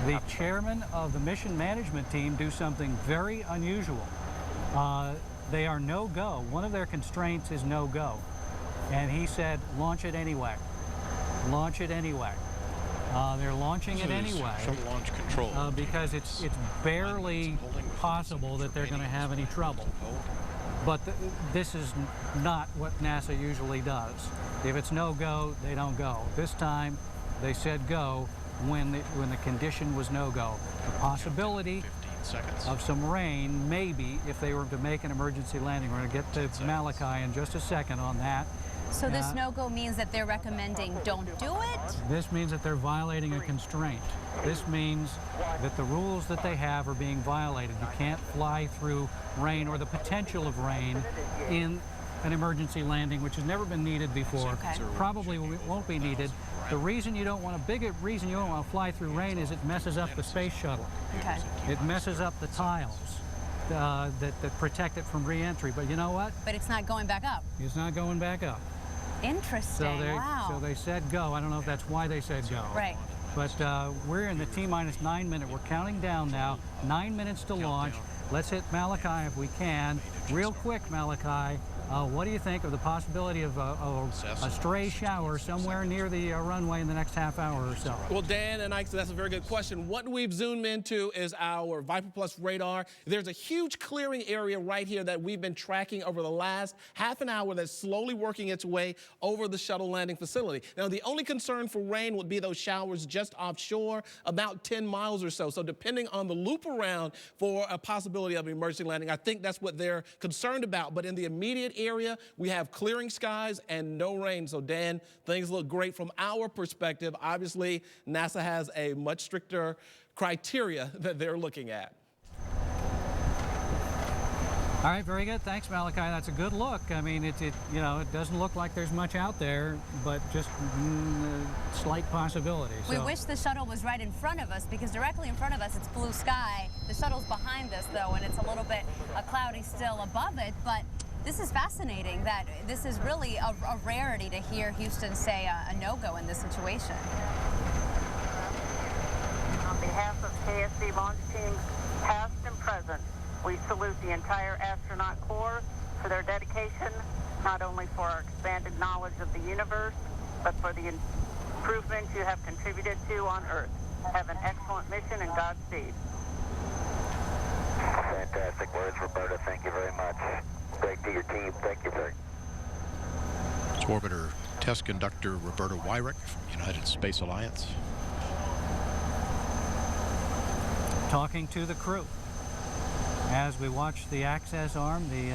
the chairman of the mission management team do something very unusual. They are no-go. One of their constraints is no-go. And he said, launch it anyway. Launch it anyway. They're launching it anyway. Shuttle launch control. Because it's barely possible that they're going to have any trouble. But this is not what NASA usually does. If it's no-go, they don't go. This time, they said go when the condition was no-go. The possibility of some rain, maybe, if they were to make an emergency landing. We're going to get to Malachi in just a second on that. So this no-go means that they're recommending don't do it? This means that they're violating a constraint. This means that the rules that they have are being violated. You can't fly through rain or the potential of rain in an emergency landing, which has never been needed before. Okay. Probably won't be needed. The reason you don't want a bigger reason you don't want to fly through rain is it messes up the space shuttle. Okay. It messes up the tiles that protect it from re-entry. But you know what? But it's not going back up. It's not going back up. Interesting. Wow. So they said go. I don't know if that's why they said go. Right. But we're in the T-minus 9 minute. We're counting down now. 9 minutes to launch. Let's hit Malachi if we can. Real quick, Malachi. What do you think of the possibility of a stray shower somewhere near the runway in the next half hour or so? Well, Dan and Ike, that's a very good question. What we've zoomed into is our Viper Plus radar. There's a huge clearing area right here that we've been tracking over the last half an hour that's slowly working its way over the shuttle landing facility. Now, the only concern for rain would be those showers just offshore, about 10 miles or so. So depending on the loop around for a possibility of an emergency landing, I think that's what they're concerned about. But in the immediate area, we have clearing skies and no rain. So Dan, things look great from our perspective. Obviously, NASA has a much stricter criteria that they're looking at. All right, very good. Thanks, Malachi. That's a good look. I mean, it doesn't look like there's much out there, but just slight possibility. We wish the shuttle was right in front of us, because directly in front of us it's blue sky. The shuttle's behind us, though, and it's a little bit cloudy still above it. But this is fascinating that this is really a rarity to hear Houston say a no-go in this situation. On behalf of KSC launch teams past and present, we salute the entire astronaut corps for their dedication, not only for our expanded knowledge of the universe, but for the improvements you have contributed to on Earth. Have an excellent mission and Godspeed. Fantastic words, Roberta. Thank you very much. Great to your team. Thank you, sir. It's Orbiter Test Conductor Roberta Wyrick from United Space Alliance. Talking to the crew as we watch the access arm, the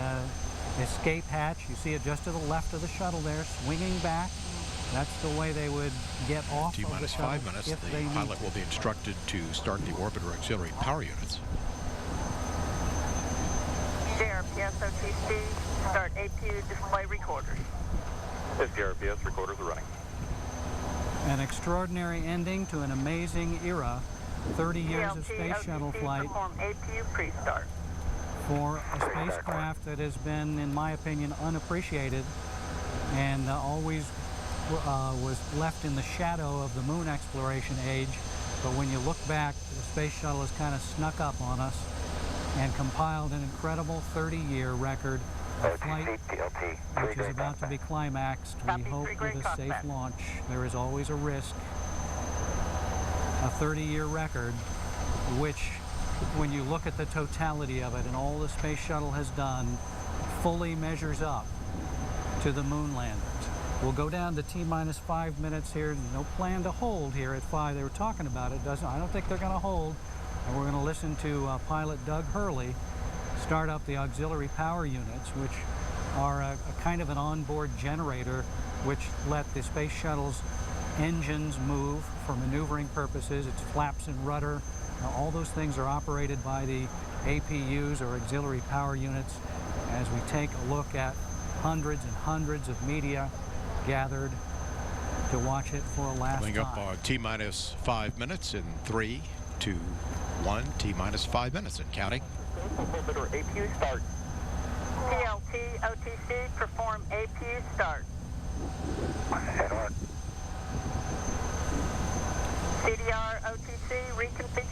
escape hatch. You see it just to the left of the shuttle there, swinging back. That's the way they would get off of the shuttle. T-minus 5 minutes, the pilot will be instructed to start the orbiter auxiliary power units. JRPS OTC, start APU display recorders. Yes, JRPS recorders are running. An extraordinary ending to an amazing era. 30 years of space shuttle flight perform APU pre-start. for a spacecraft that has been, in my opinion, unappreciated and always was left in the shadow of the moon exploration age. But when you look back, the space shuttle has kind of snuck up on us and compiled an incredible 30-year record of flight, which is about to be climaxed. We hope with a safe launch. There is always a risk. A 30-year record, which, when you look at the totality of it and all the space shuttle has done, fully measures up to the moon landings. We'll go down to T-minus 5 minutes here. No plan to hold here at 5. They were talking about it. I don't think they're going to hold. And we're going to listen to pilot Doug Hurley start up the auxiliary power units, which are a kind of an onboard generator which let the space shuttle's engines move for maneuvering purposes. Its flaps and rudder. All those things are operated by the APUs, or auxiliary power units, as we take a look at hundreds and hundreds of media gathered to watch it for a last Coming time. up on T-minus 5 minutes in 3, 2, 1. T-minus 5 minutes and counting. APU start. TLT OTC, perform APU start. Head on. CDR OTC, reconfigure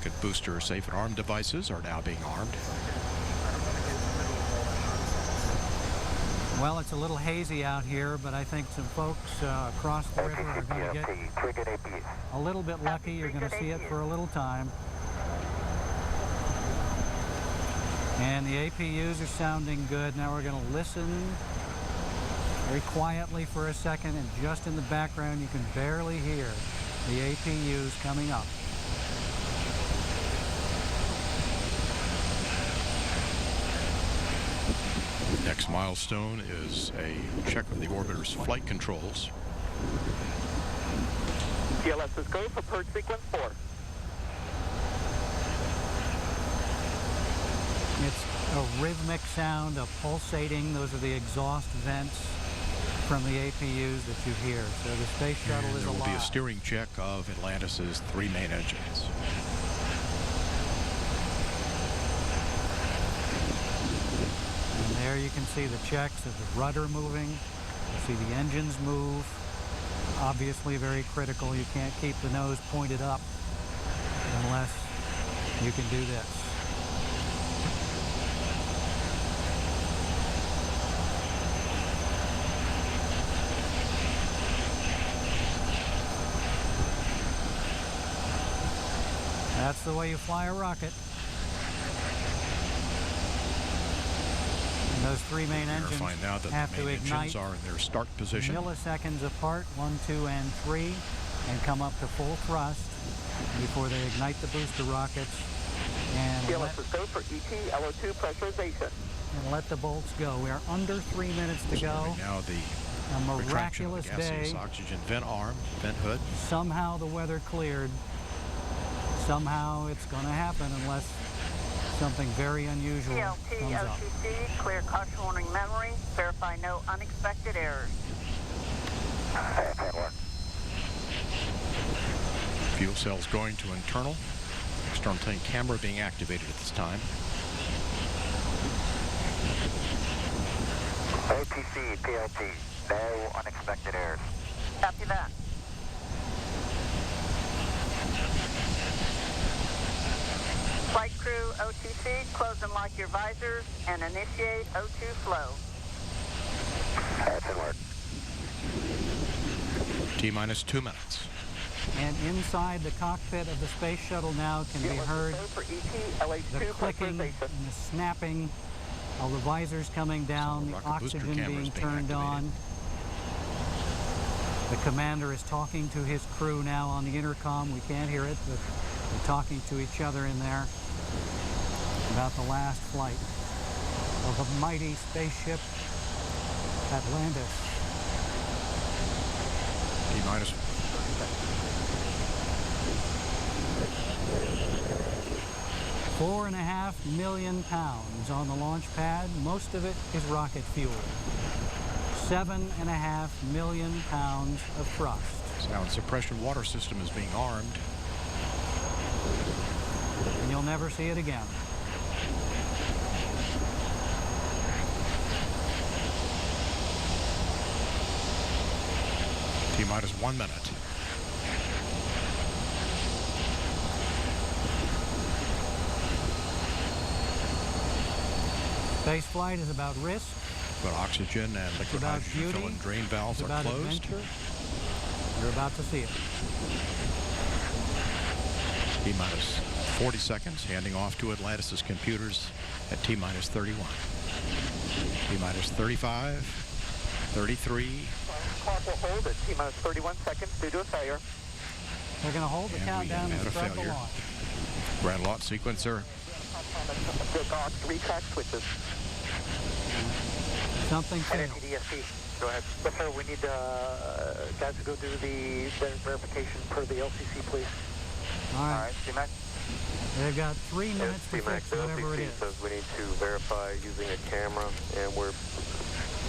rocket booster safe and arm devices are now being armed. Well, it's a little hazy out here, but I think some folks across the river are going to get a little bit lucky. You're going to see it for a little time. And the APUs are sounding good. Now we're going to listen very quietly for a second, and just in the background you can barely hear the APUs coming up. Next milestone is a check of the orbiter's flight controls. TLS is go for purge sequence 4. It's a rhythmic sound, a pulsating. Those are the exhaust vents from the APUs that you hear. So the space shuttle And is there will alive. be a steering check of Atlantis' 3 main engines. And there you can see the checks of the rudder moving. You see the engines move. Obviously very critical. You can't keep the nose pointed up unless you can do this. That's the way you fly a rocket. And those 3 main engines Verifying now that have the to main ignite engines are in their start position. milliseconds apart, 1, 2, and 3, and come up to full thrust before they ignite the booster rockets and TLS is go for ET LO2 pressurization. let the bolts go. We are under 3 minutes to go. Now the A retraction of miraculous the gaseous day. oxygen vent arm, vent hood. Somehow the weather cleared. Somehow it's going to happen unless something very unusual TLT, comes up. OTC, clear caution warning memory. Verify no unexpected errors. Fuel cells going to internal. External tank camera being activated at this time. OTC, PLT, no unexpected errors. Copy that. Flight crew, OTC, close and lock your visors and initiate O2 flow. That's in work. T-minus 2 minutes. And inside the cockpit of the space shuttle now can be heard Go for ET LH2 the clicking and pressurization. the snapping of the visors coming down, the rocket booster oxygen cameras being being turned on. The commander is talking to his crew now on the intercom. We can't hear it, but they're talking to each other in there about the last flight of the mighty spaceship Atlantis. T-minus 4.5 million pounds on the launch pad. Most of it is rocket fuel. 7.5 million pounds of thrust. sound suppression water system is being armed. And you'll never see it again. T-minus 1 minute. Space flight is about risk. But oxygen and liquid about hydrogen fill beauty. and drain valves It's are about closed. adventure. You're about to see it. T-minus 40 seconds, handing off to Atlantis' computers at T-minus 31. T-minus 35, 33, Clock will hold at T-minus 31 seconds due to a failure. They're going to hold the And we countdown and had a start the failure. launch. Grand launch sequencer. The GOX retract switches. Something failed. NFTDSP. Go ahead. Yes, sir. We need guys to go do the verification per the LCC, please. All right. C-Mac. They've got 3 minutes to C-Mac, fix the whatever it LCC is. says we need to verify using a camera, and we're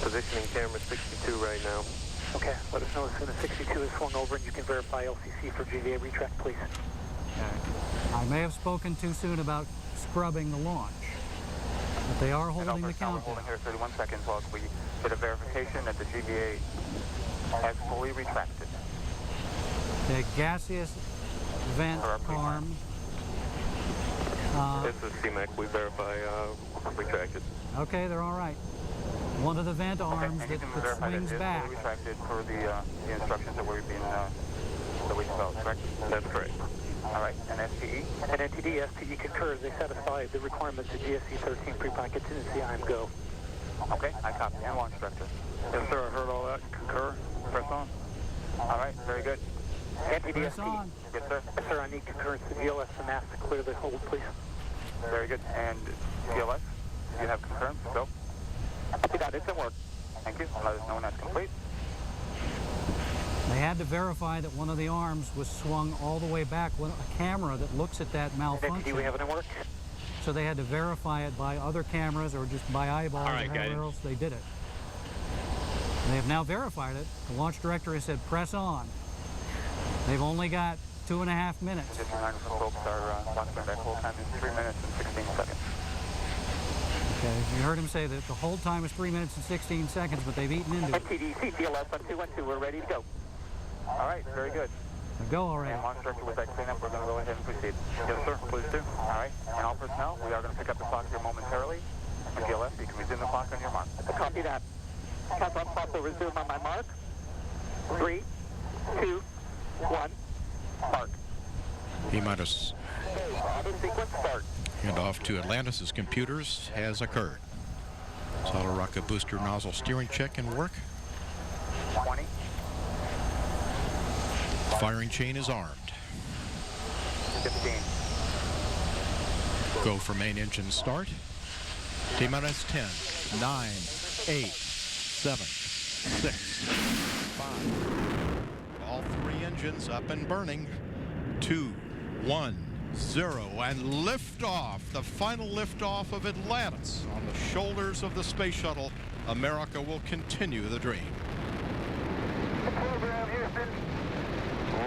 positioning camera 62 right now. Okay. Let us know as soon as 62 is swung over and you can verify LCC for GVA retract, please. I may have spoken too soon about scrubbing the launch, but they are holding the We're countdown. holding here 31 seconds while we get a verification that the GVA has fully retracted. The gaseous vent For our pre-flight. arm This is CMAC. We verify retracted. Okay, they're all right. One of the vent arms And you can that verify swings that back. it's retracted per the instructions that we've developed, correct? That's correct. All right, and SPE? And NTD, SPE concurs. They satisfy the requirements of GSC 13 pre-plan contingency. I'm go. Okay, I copy. And launch director. Yes, sir. I heard all that. Concur. Press on. All right, very good. NTD, Press SPE. on. Yes, sir. Yes, sir. I need concurrence to GLS and mass to clear the hold, please. Very good. And CLS, you have concurrence? Go. Copy that. It's in work. Thank you. Let us know when that's complete. They had to verify that one of the arms was swung all the way back. A camera that looks at that NTD, malfunction. we have it in work. So they had to verify it by other cameras or just by eyeballs or however else they did it. They have now verified it. The launch director has said press on. They've only got 2.5 minutes. Just a reminder for folks, our launch back hold time is 3 minutes and 16 seconds. Okay, you heard him say that the hold time is 3 minutes and 16 seconds, but they've eaten into it. NTD, CCLS on 212. We're ready to go. All right, very good. Now go already. And launch director, with that cleanup, we're going to go ahead and proceed. Yes, sir. Please do. All right. And all personnel, we are going to pick up the clock here momentarily. CLS, you can resume the clock on your mark. Copy that. Countdown clock will resume on my mark. 3, 2, 1, mark. T-minus Auto sequence start. handoff to Atlantis' computers has occurred. Solid rocket booster nozzle steering check and work. 20. Firing chain is armed. 15. Go for main engine start. T-minus 10, 9, 8, 7, 6, 5. All 3 engines up and burning. 2, 1, 0, and liftoff. The final liftoff of Atlantis on the shoulders of the space shuttle. America will continue the dream. Program, Houston.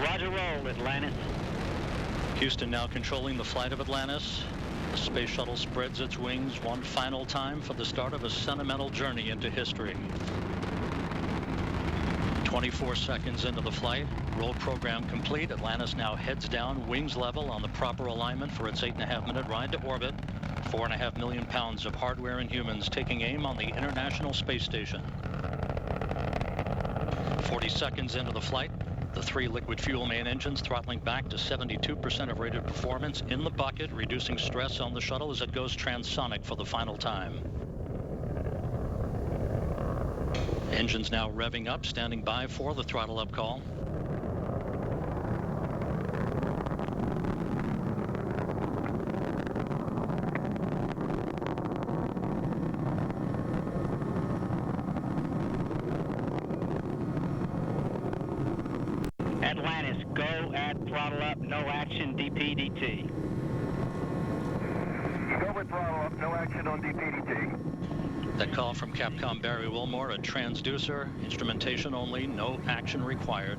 Roger roll, Atlantis. Houston now controlling the flight of Atlantis. The space shuttle spreads its wings one final time for the start of a sentimental journey into history. 24 seconds into the flight, roll program complete. Atlantis now heads down, wings level on the proper alignment for its 8.5-minute ride to orbit. 4.5 million pounds of hardware and humans taking aim on the International Space Station. 40 seconds into the flight, the 3 liquid fuel main engines throttling back to 72% of rated performance in the bucket, reducing stress on the shuttle as it goes transonic for the final time. Engines now revving up, standing by for the throttle up call. Atlantis, go at throttle up, no action, DPDT. Go with throttle up, no action on DPDT. That call from Capcom Barry Wilmore, a transducer, instrumentation only, no action required.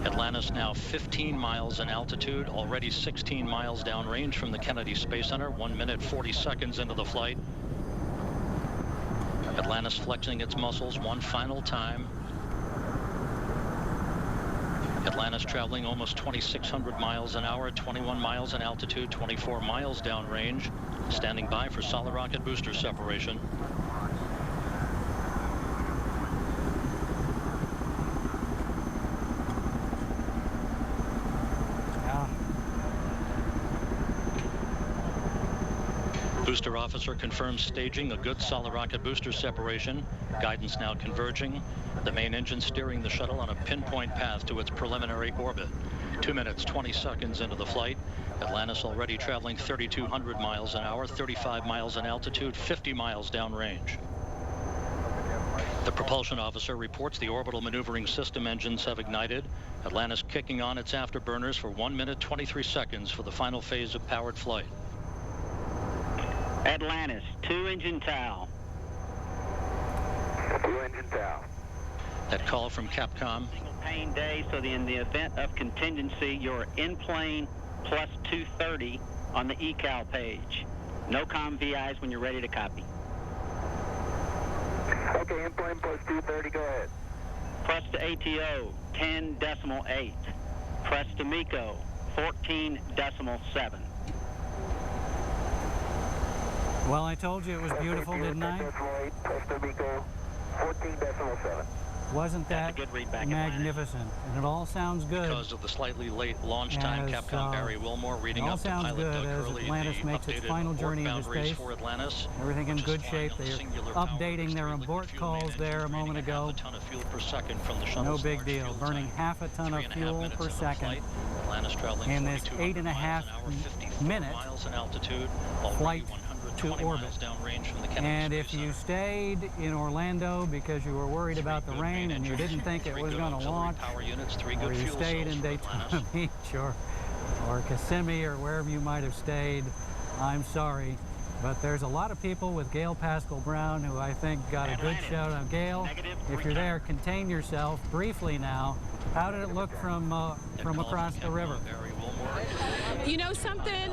Atlantis now 15 miles in altitude, already 16 miles downrange from the Kennedy Space Center, 1 minute 40 seconds into the flight. Atlantis flexing its muscles one final time. Atlantis traveling almost 2,600 miles an hour, 21 miles in altitude, 24 miles downrange, standing by for solid rocket booster separation. Booster officer confirms staging a good solid rocket booster separation. Guidance now converging. The main engine steering the shuttle on a pinpoint path to its preliminary orbit. 2 minutes, 20 seconds into the flight. Atlantis already traveling 3,200 miles an hour, 35 miles in altitude, 50 miles downrange. The propulsion officer reports the orbital maneuvering system engines have ignited. Atlantis kicking on its afterburners for 1 minute, 23 seconds for the final phase of powered flight. Atlantis, 2-engine TOW. 2-engine TOW. That call from Capcom. Single pane day, so in the event of contingency, you're in plane plus 230 on the ECAL page. No comm VIs when you're ready to copy. Okay, in plane plus 230, go ahead. Press to ATO, 10.8. Press to MECO, 14.7. Well, I told you it was beautiful, didn't I? Press to MECO, 14.7. Wasn't that That's a good read back, magnificent? And it all sounds good. Because of the slightly late launch time, As, Capcom Barry Wilmore reading it all up to sounds pilot good Doug as Hurley, Atlantis the makes its updated final abort journey into boundaries space. for Atlantis. Everything in which is good flying shape. on the They're singular power updating their liquid abort fuel calls main there a engine, moment draining ago. half a ton of fuel per second from the No shuttle's big large deal. fuel Burning tank. half a ton of 3.5 fuel minutes per into the second. flight. Atlantis traveling In this 4,200 8.5 miles an hour, 54 minute miles in altitude, already flight 120 to orbit. miles downrange from the Kennedy And Space if you Center. stayed in Orlando because you were worried about the Good rain main and you engines, didn't think it three was good going to auxiliary launch, power units, three or good you fuel stayed cells in for Daytona Atlantis. Beach or Kissimmee or wherever you might have stayed, I'm sorry. But there's a lot of people with Gail Pascal Brown who I think got a good shout out. Gail, if you're there, contain yourself briefly now. How did it look from across the river? You know something?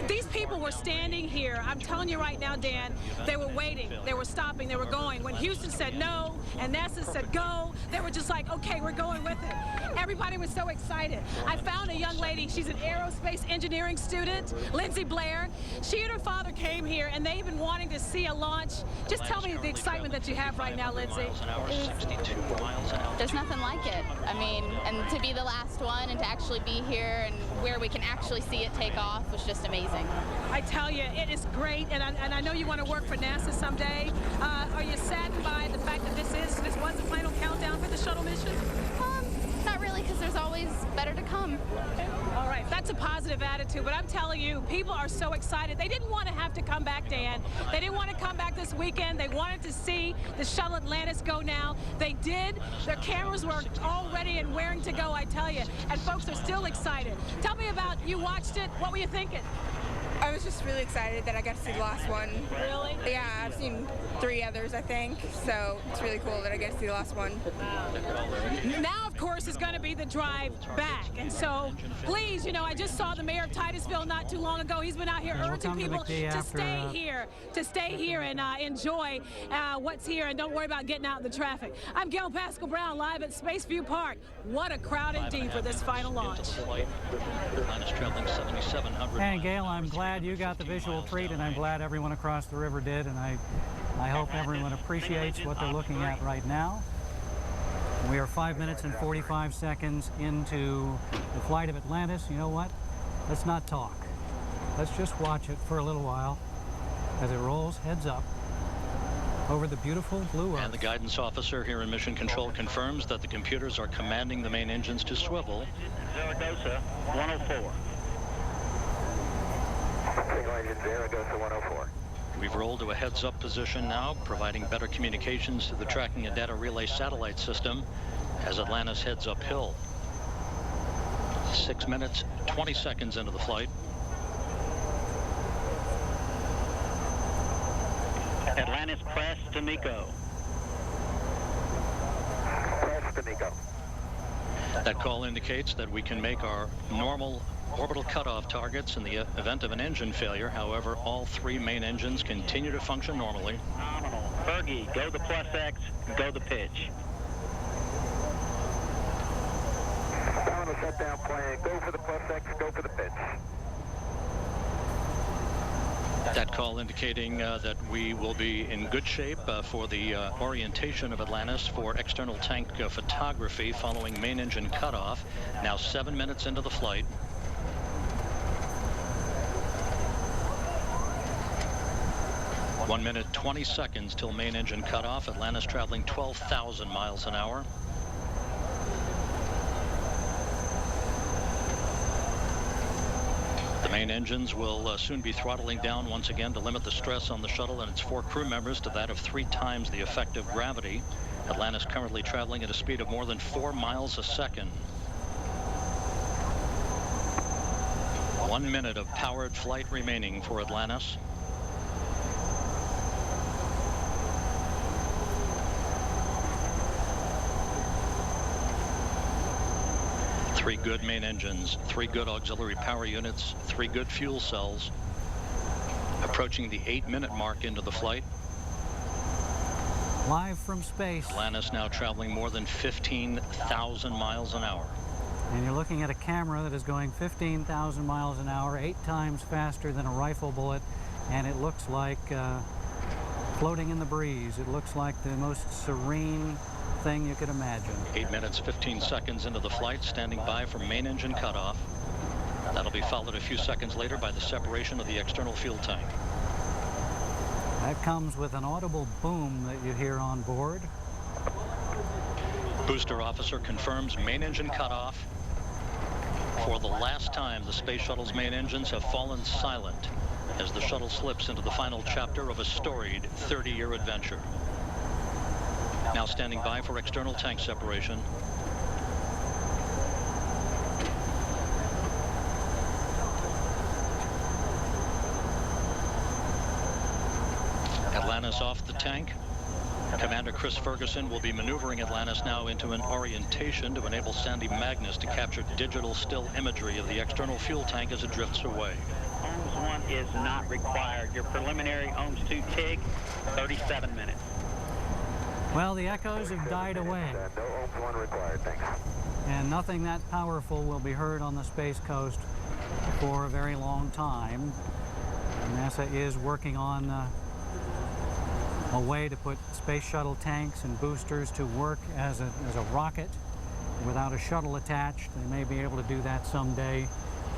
These people were standing here. I'm telling you right now, Dan, they were waiting. They were stopping. They were going. When Houston said no and NASA said go, they were just like, okay, we're going with it. Everybody was so excited. I found a young lady. She's an aerospace engineering student, Lindsay Blair. She and her father came here, and they've been wanting to see a launch. Just tell me the excitement that you have right now, Lindsay. There's nothing like it. I mean, and to be the last one and to actually be here and where we can actually see it take off was just amazing. I tell you, it is great, and I know you want to work for NASA someday. Are you saddened by the fact that this was the final countdown for the shuttle mission? Not really, because there's always better to come. All right, that's a positive attitude, but I'm telling you, people are so excited. They didn't want to have to come back, Dan. They didn't want to come back this weekend. They wanted to see the shuttle Atlantis go now. They did. Their cameras were all ready and raring to go, I tell you, and folks are still excited. Tell me about, you watched it. What were you thinking? I was just really excited that I got to see the last one. Really? Yeah, I've seen 3 others, I think, so it's really cool that I get to see the last one. Now, of course, is going to be the drive back, and so please, you know, I just saw the mayor of Titusville not too long ago. He's been out here urging people to stay here and enjoy what's here, and don't worry about getting out in the traffic. I'm Gail Pascal Brown, live at Spaceview Park. What a crowd indeed for this final launch. And Gail, I'm glad you got the visual treat, and I'm glad everyone across the river did, and I hope everyone appreciates what they're looking at right now. We are 5 minutes and 45 seconds into the flight of Atlantis. You know what? Let's not talk. Let's just watch it for a little while as it rolls heads up over the beautiful blue Earth. And the guidance officer here in Mission Control confirms that the computers are commanding the main engines to swivel. Zaragoza, 104. Single engine Zaragoza 104. We've rolled to a heads-up position now, providing better communications to the tracking and data relay satellite system as Atlantis heads uphill. 6 minutes, 20 seconds into the flight. Atlantis, press to MECO. Press to MECO. That call indicates that we can make our normal orbital cutoff targets in the event of an engine failure. However, all 3 main engines continue to function normally. Phenomenal. Fergie, go the plus X, go the pitch. Down the shutdown plan, go for the plus X, go for the pitch. That call indicating that we will be in good shape for the orientation of Atlantis for external tank photography following main engine cutoff. Now 7 minutes into the flight. One minute, 20 seconds till main engine cutoff. Atlantis traveling 12,000 miles an hour. The main engines will soon be throttling down once again to limit the stress on the shuttle and its 4 crew members to that of 3 times the effective gravity. Atlantis currently traveling at a speed of more than 4 miles a second. 1 minute of powered flight remaining for Atlantis. Three good main engines, 3 good auxiliary power units, 3 good fuel cells. Approaching the 8-minute mark into the flight. Live from space. Atlantis now traveling more than 15,000 miles an hour. And you're looking at a camera that is going 15,000 miles an hour, 8 times faster than a rifle bullet, and it looks like floating in the breeze. It looks like the most serene thing you could imagine. 8 minutes, 15 seconds into the flight, standing by for main engine cutoff. That'll be followed a few seconds later by the separation of the external fuel tank. That comes with an audible boom that you hear on board. Booster officer confirms main engine cutoff. For the last time, the Space Shuttle's main engines have fallen silent as the shuttle slips into the final chapter of a storied 30-year adventure. Now standing by for external tank separation. Atlantis off the tank. Commander Chris Ferguson will be maneuvering Atlantis now into an orientation to enable Sandy Magnus to capture digital still imagery of the external fuel tank as it drifts away. OMS 1 is not required. Your preliminary OMS 2 TIG, 37 minutes. Well, the echoes have died away. No OMS 1 required, thanks. And nothing that powerful will be heard on the Space Coast for a very long time. NASA is working on a way to put space shuttle tanks and boosters to work as a rocket without a shuttle attached. They may be able to do that someday,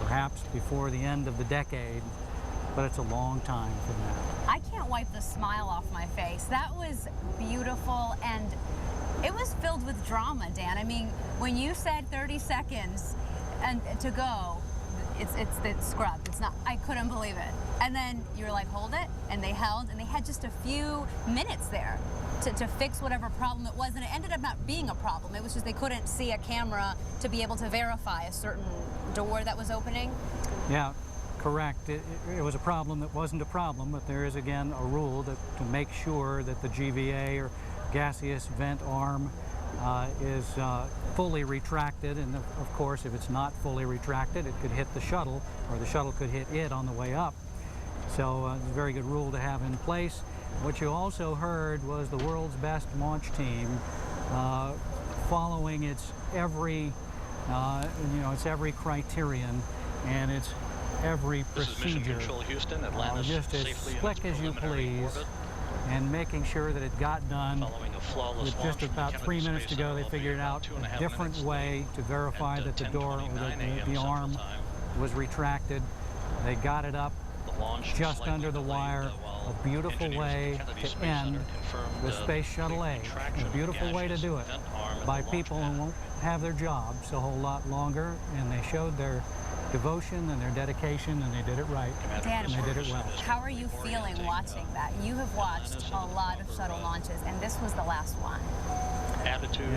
perhaps before the end of the decade, but it's a long time from now. I can't wipe the smile off my face. That was beautiful, and it was filled with drama, Dan. I mean, when you said 30 seconds and to go, it's scrubbed. It's not, I couldn't believe it. And then you were like, hold it, and they held, and they had just a few minutes there to fix whatever problem it was, and it ended up not being a problem. It was just they couldn't see a camera to be able to verify a certain door that was opening. Yeah, correct. It was a problem that wasn't a problem, but there is again a rule to make sure that the GVA or gaseous vent arm is fully retracted, and of course if it's not fully retracted it could hit the shuttle, or the shuttle could hit it on the way up. So it's a very good rule to have in place. What you also heard was the world's best launch team following its every criterion and its every procedure. This is Mission Control Houston, Atlantis just as slick as you please, and making sure that it got done. With just about 3 minutes to go, they figured out a different way to verify that the door or the arm was retracted. They got it up just under the wire. A beautiful way to end the Space Shuttle A. A beautiful way to do it by people who won't have their jobs a whole lot longer, and they showed their devotion and their dedication, and they did it right. Dan, and they did it well. How are you feeling watching that? You have watched a lot of shuttle launches, and this was the last one. Attitude.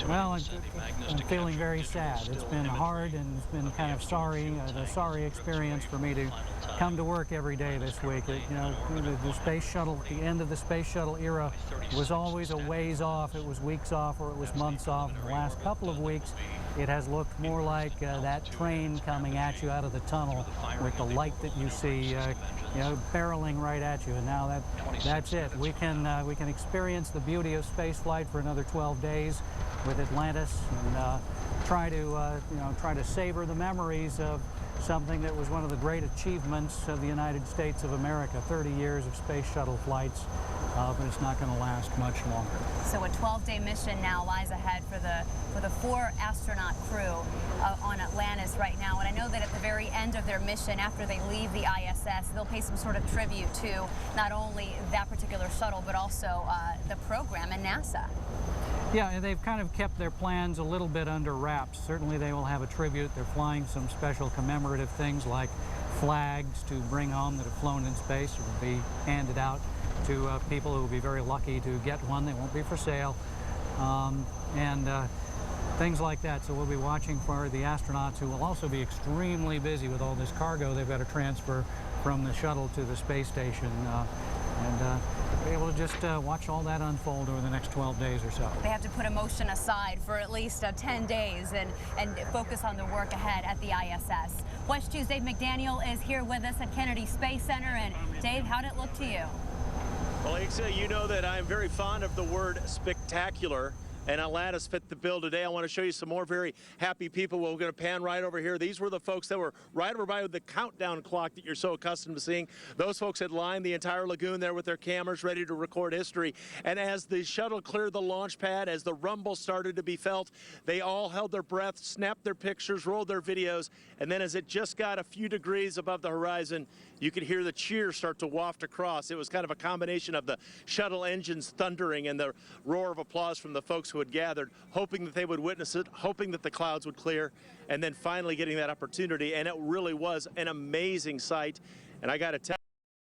Well, I'm feeling very sad. It's been hard, and it's been kind of a sorry experience for me to come to work every day this week. The space shuttle, the end of the space shuttle era was always a ways off. It was weeks off, or it was months off. The last couple of weeks, it has looked more like that train coming at you out of the tunnel with the light that you see, barreling right at you. And now that's it. We can experience the beauty of space flight for another 12 days with Atlantis, and try to savor the memories of something that was one of the great achievements of the United States of America. 30 years of space shuttle flights, but it's not going to last much longer. So a 12-day mission now lies ahead for the 4-astronaut crew on Atlantis right now. And I know that at the very end of their mission, after they leave the ISS, they'll pay some sort of tribute to not only that particular shuttle, but also the program and NASA. Yeah, they've kind of kept their plans a little bit under wraps. Certainly they will have a tribute. They're flying some special commemorative things like flags to bring home that have flown in space. It will be handed out to people who will be very lucky to get one. They won't be for sale. And things like that. So we'll be watching for the astronauts, who will also be extremely busy with all this cargo they've got to transfer from the shuttle to the space station. And be able to just watch all that unfold over the next 12 days or so. They have to put emotion aside for at least 10 days and focus on the work ahead at the ISS. WESH 2's Dave McDaniel is here with us at Kennedy Space Center. And Dave, how did it look to you? Well, Thanks. You know that I'm very fond of the word spectacular, and Atlantis fit the bill today. I want to show you some more very happy people. We're going to pan right over here. These were the folks that were right over by with the countdown clock that you're so accustomed to seeing. Those folks had lined the entire lagoon there with their cameras ready to record history. And as the shuttle cleared the launch pad, as the rumble started to be felt, they all held their breath, snapped their pictures, rolled their videos, and then as it just got a few degrees above the horizon, you could hear the cheers start to waft across. It was kind of a combination of the shuttle engines thundering and the roar of applause from the folks who had gathered, hoping that they would witness it, hoping that the clouds would clear, and then finally getting that opportunity. And it really was an amazing sight. And I got to tell